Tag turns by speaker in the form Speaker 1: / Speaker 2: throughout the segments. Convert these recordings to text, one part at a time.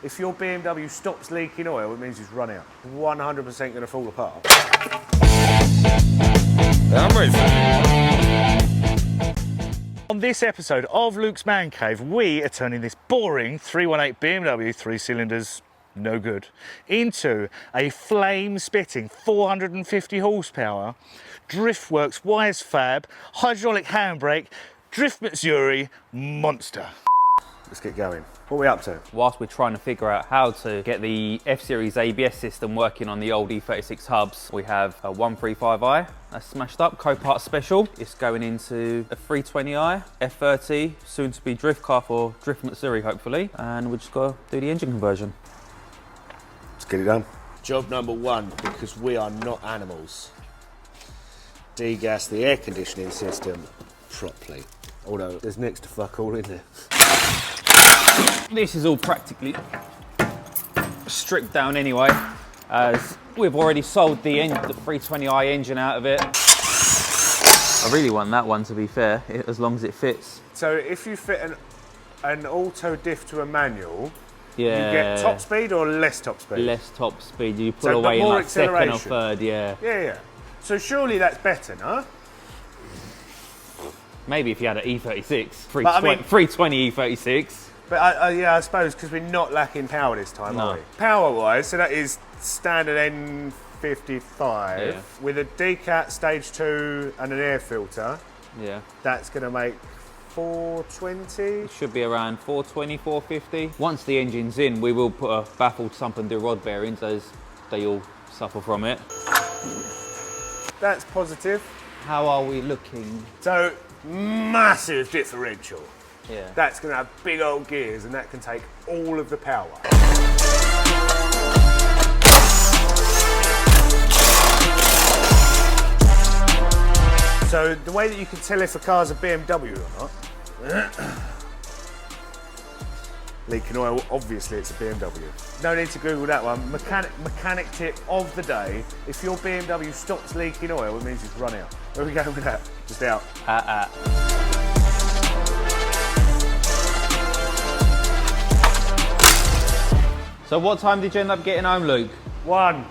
Speaker 1: if your BMW stops leaking oil, it means it's run out. 100% going to fall apart. I'm ready. On this episode of Luke's Man Cave, we are turning this boring 318 BMW 3 cylinders, no good, into a flame-spitting 450 horsepower Driftworks Wise Fab hydraulic handbrake Drift Missouri monster. Let's get going. What are we up to?
Speaker 2: Whilst we're trying to figure out how to get the F-Series ABS system working on the old E36 hubs, we have a 135i that's smashed up, Copart Special. It's going into a 320i, F30, soon to be drift car for Drift Missouri hopefully, and we just got to do the engine conversion.
Speaker 1: Let's get it done. Job number one, because we are not animals. Degas the air conditioning system properly. Although there's next to fuck all in there.
Speaker 2: This is all practically stripped down anyway, as we've already sold the 320i engine out of it. I really want that one, to be fair, as long as it fits.
Speaker 1: So if you fit an auto diff to a manual,
Speaker 2: yeah,
Speaker 1: you get top speed or less top speed?
Speaker 2: Less top speed. You pull away in like second or third, yeah.
Speaker 1: Yeah. So surely that's better, no?
Speaker 2: Maybe if you had an E36, 320 E36.
Speaker 1: But yeah, I suppose because we're not lacking power this time, are we? Power-wise, so that is standard N55 with a decat stage 2 and an air filter. Yeah. That's going to make 420.
Speaker 2: It should be around 420, 450. Once the engine's in, we will put a baffled sump and do rod bearings as they all suffer from it.
Speaker 1: That's positive.
Speaker 2: How are we looking?
Speaker 1: So, massive differential.
Speaker 2: Yeah.
Speaker 1: That's going to have big old gears and that can take all of the power. So the way that you can tell if a car's a BMW or not, leaking oil, obviously it's a BMW. No need to Google that one. Mechanic tip of the day, if your BMW stops leaking oil, it means it's run out. Where are we going with that? Just out.
Speaker 2: So what time did you end up getting home, Luke?
Speaker 1: 1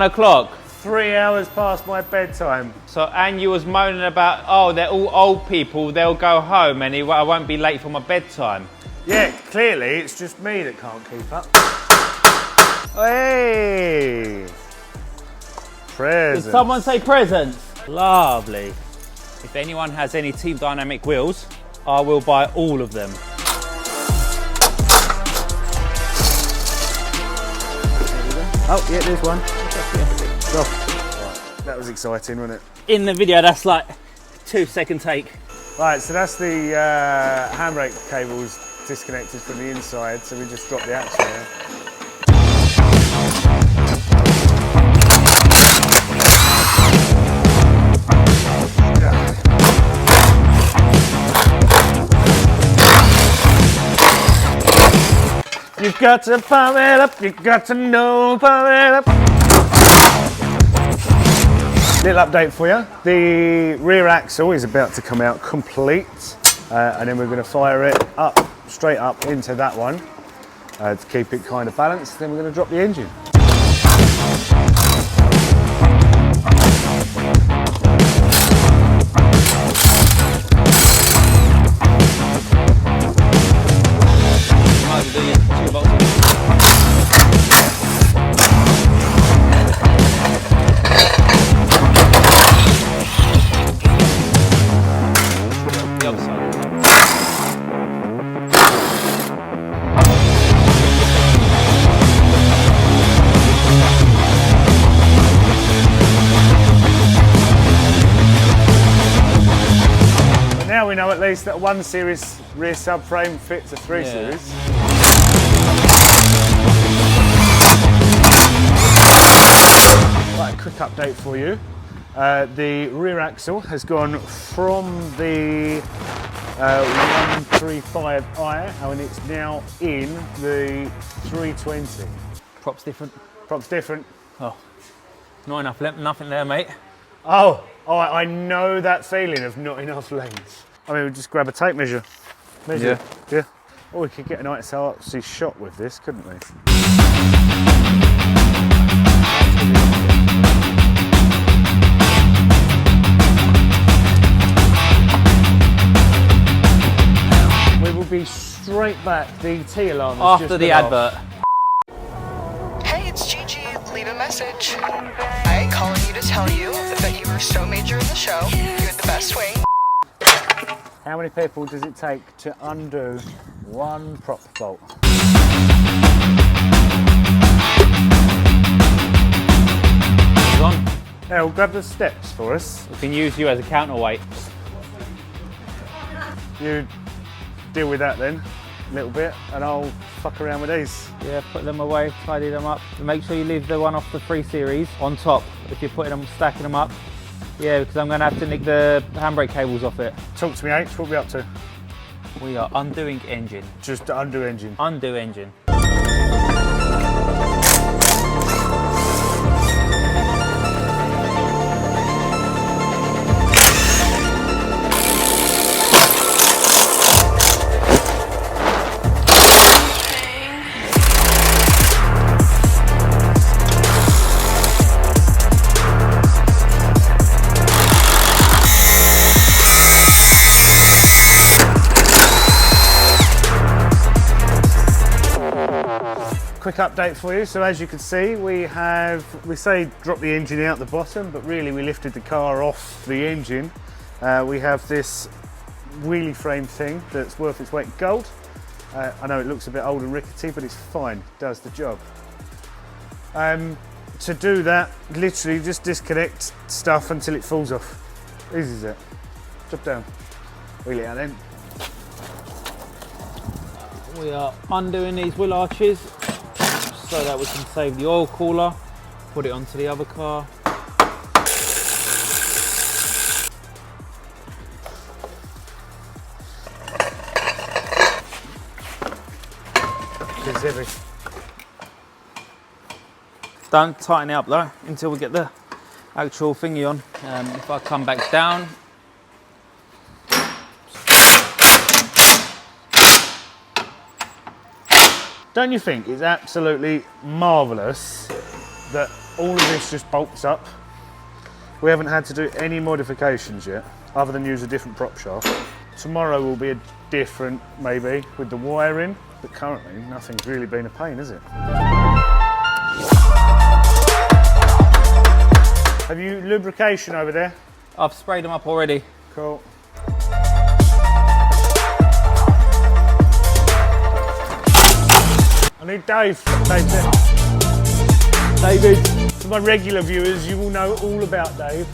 Speaker 2: o'clock.
Speaker 1: 3 hours past my bedtime.
Speaker 2: So, and you was moaning about, oh, they're all old people, they'll go home and I won't be late for my bedtime.
Speaker 1: Yeah, clearly it's just me that can't keep up. Hey! Presents.
Speaker 2: Did someone say presents? Lovely. If anyone has any Team Dynamic wheels, I will buy all of them.
Speaker 1: Oh, yeah, there's one. Oh, right. That was exciting, wasn't it?
Speaker 2: In the video, that's like 2-second take.
Speaker 1: Right, so that's the handbrake cables disconnected from the inside, so we just drop the axle there. You've got to pump it up, you've got to know, pump it up. Little update for you. The rear axle is about to come out complete, and then we're going to fire it up, straight up into that one to keep it kind of balanced. Then we're going to drop the engine. Now we know at least that a 1 Series rear subframe fits a 3 Series. Right, a quick update for you. The rear axle has gone from the 135i and it's now in the 320.
Speaker 2: Props different.
Speaker 1: Props different.
Speaker 2: Oh, not enough, nothing there, mate.
Speaker 1: Oh, I know that feeling of not enough length. I mean, we'll just grab a tape measure. Yeah. Or we could get a nice artsy shot with this, couldn't we? We will be straight back. The T alarm has
Speaker 2: After
Speaker 1: just
Speaker 2: the
Speaker 1: gone
Speaker 2: advert.
Speaker 1: off.
Speaker 3: Hey, it's Gigi. Leave a message. I calling you to tell you that you were so major in the show. You had the best swing.
Speaker 1: How many people does it take to undo one prop bolt?
Speaker 2: On.
Speaker 1: Now, grab the steps for us.
Speaker 2: We can use you as a counterweight.
Speaker 1: You deal with that then, a little bit, and I'll fuck around with these.
Speaker 2: Yeah, put them away, tidy them up. Make sure you leave the one off the 3 Series on top if you're putting them, stacking them up. Yeah, because I'm going to have to nick the handbrake cables off it.
Speaker 1: Talk to me, H, what are we up to?
Speaker 2: We are undoing engine.
Speaker 1: Just undo engine.
Speaker 2: Undo engine.
Speaker 1: Quick update for you. So as you can see, we say drop the engine out the bottom, but really we lifted the car off the engine. We have this wheelie frame thing that's worth its weight in gold. I know it looks a bit old and rickety, but it's fine, it does the job. To do that, literally just disconnect stuff until it falls off. Easy as it. Drop down, wheel it out then.
Speaker 2: We are undoing these wheel arches so that we can save the oil cooler, put it onto the other car.
Speaker 1: It's heavy.
Speaker 2: Don't tighten it up though until we get the actual thingy on. If I come back down,
Speaker 1: Don't you think it's absolutely marvellous that all of this just bolts up? We haven't had to do any modifications yet, other than use a different prop shaft. Tomorrow will be a different, maybe, with the wiring, but currently nothing's really been a pain, has it? Have you lubrication over there?
Speaker 2: I've sprayed them up already.
Speaker 1: Cool. I need Dave. Dave's there. David. For my regular viewers, you will know all about Dave.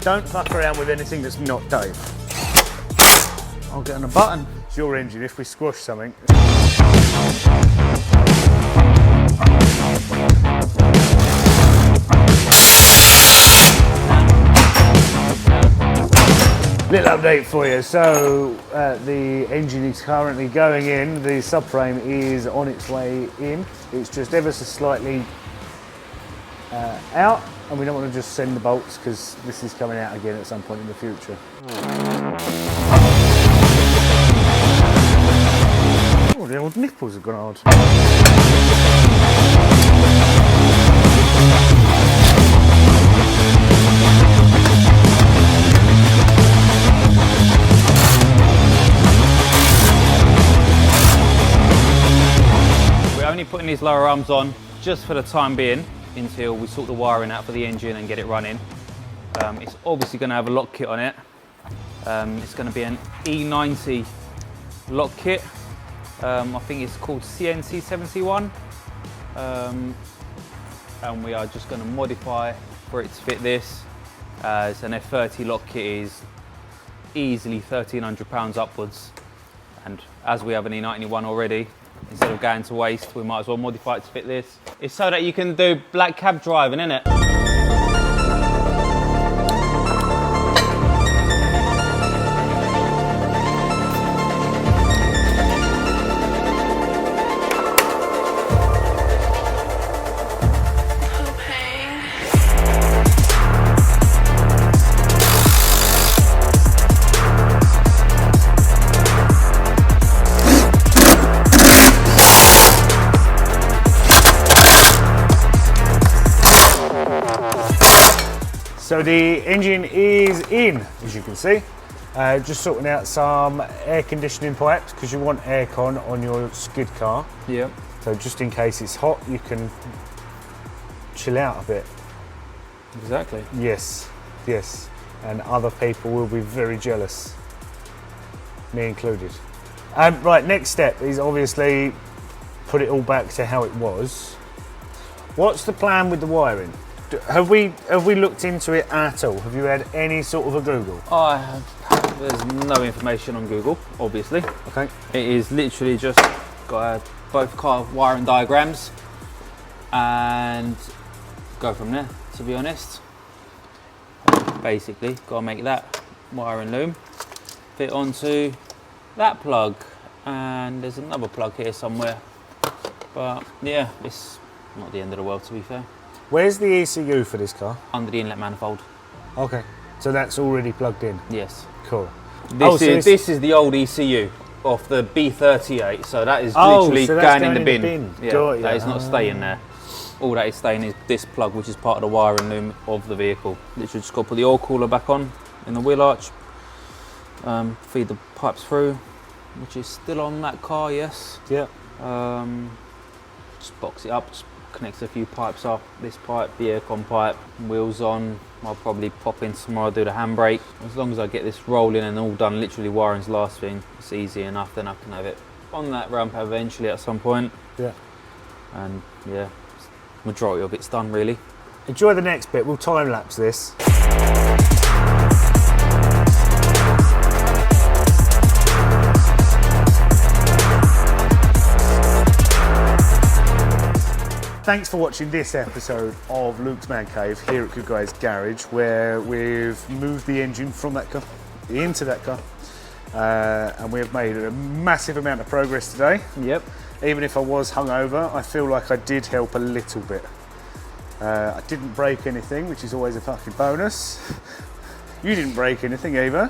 Speaker 1: Don't fuck around with anything that's not Dave.
Speaker 2: I'll get on a button.
Speaker 1: It's your engine. If we squash something. Little update for you. So the engine is currently going in. The subframe is on its way in. It's just ever so slightly out, and we don't want to just send the bolts because this is coming out again at some point in the future. Oh, the old nipples have gone hard.
Speaker 2: Only putting these lower arms on just for the time being until we sort the wiring out for the engine and get it running. It's obviously going to have a lock kit on it. It's going to be an E90 lock kit. I think it's called CNC71. And we are just going to modify for it to fit this. It's an F30 lock kit, is easily £1,300 upwards. And as we have an E91 already, instead of going to waste, we might as well modify it to fit this. It's so that you can do black cab driving, isn't it?
Speaker 1: So the engine is in, as you can see. Just sorting out some air conditioning pipes because you want aircon on your skid car.
Speaker 2: Yeah.
Speaker 1: So just in case it's hot, you can chill out a bit.
Speaker 2: Exactly.
Speaker 1: Yes, yes. And other people will be very jealous, me included. Right, next step is obviously put it all back to how it was. What's the plan with the wiring? Have we looked into it at all? Have you had any sort of a Google?
Speaker 2: There's no information on Google, obviously.
Speaker 1: Okay.
Speaker 2: It is literally just got both car wiring diagrams and go from there, to be honest. Basically, got to make that wiring loom fit onto that plug, and there's another plug here somewhere. But yeah, it's not the end of the world, to be fair.
Speaker 1: Where's the ECU for this car?
Speaker 2: Under the inlet manifold.
Speaker 1: Okay, so that's already plugged in.
Speaker 2: Yes.
Speaker 1: Cool.
Speaker 2: This is the old ECU of the B38, so that is literally
Speaker 1: so that's
Speaker 2: going in the bin.
Speaker 1: Yeah,
Speaker 2: that is not staying there. All that is staying is this plug, which is part of the wiring loom of the vehicle. Literally just got to put the oil cooler back on in the wheel arch, feed the pipes through, which is still on that car, yes.
Speaker 1: Yeah.
Speaker 2: Just box it up, just connects a few pipes up. This pipe, the aircon pipe, wheels on. I'll probably pop in tomorrow, do the handbrake. As long as I get this rolling and all done, literally wiring's the last thing, it's easy enough, then I can have it on that ramp eventually at some point.
Speaker 1: Yeah.
Speaker 2: And yeah, majority of it's done really.
Speaker 1: Enjoy the next bit, we'll time lapse this. Thanks for watching this episode of Luke's Man Cave here at Good Guys Garage, where we've moved the engine from that car into that car, and we have made a massive amount of progress today.
Speaker 2: Yep.
Speaker 1: Even if I was hungover, I feel like I did help a little bit. I didn't break anything, which is always a fucking bonus. You didn't break anything either.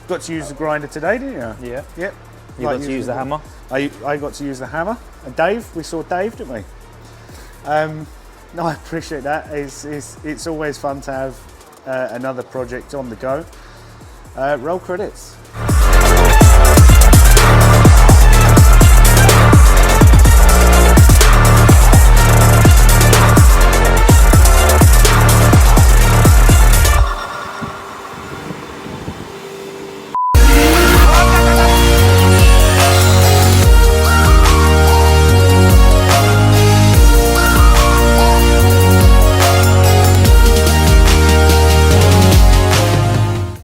Speaker 1: Got to use the grinder today, didn't you?
Speaker 2: Yeah.
Speaker 1: Yep.
Speaker 2: You got to use the hammer?
Speaker 1: I got to use the hammer. And Dave, we saw Dave, didn't we? No, I appreciate that. It's always fun to have another project on the go. Roll credits.